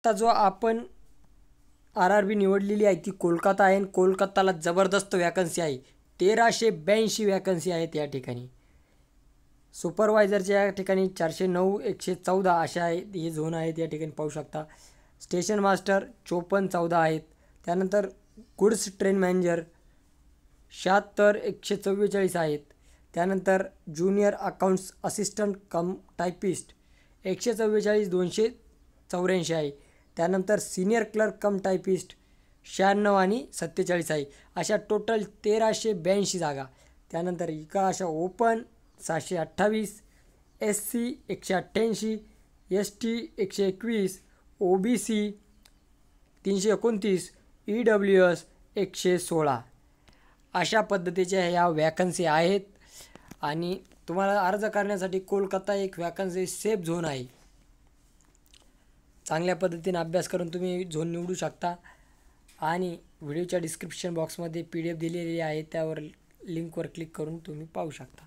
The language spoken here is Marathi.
आत्ता जो आपण RRB निवडलेली आहे ती कोलकाता आहे आणि कोलकाताला जबरदस्त वॅकन्सी आहे. 1382 वॅकन्सी आहेत या ठिकाणी. सुपरवायझरच्या या ठिकाणी 409 114 अशा आहेत हे झोन आहेत या ठिकाणी पाहू शकता. स्टेशन मास्टर 5414 आहेत. त्यानंतर गुड्स ट्रेन मॅनेजर 76 144 आहेत. त्यानंतर ज्युनियर अकाउंट्स असिस्टंट कम टायपिस्ट 144 284 आहे. त्यानंतर सिनियर क्लर्क कम टायपिस्ट 96 आणि 47 आहे. अशा टोटल 1382 जागा. त्यानंतर इका अशा open 628, SC 188, ST 121, OBC 329, EWS 116 अशा पद्धतीच्या ह्या वॅकन्सी आहेत. आणि तुम्हाला अर्ज करण्यासाठी कोलकाता एक वॅकन्सी सेफ झोन आहे. चांगल्या पद्धतीने अभ्यास करून तुम्ही झोन निवडू शकता. आणि व्हिडिओच्या डिस्क्रिप्शन बॉक्समध्ये PDF दिलेली आहे, त्यावर लिंकवर क्लिक करून तुम्ही पाहू शकता.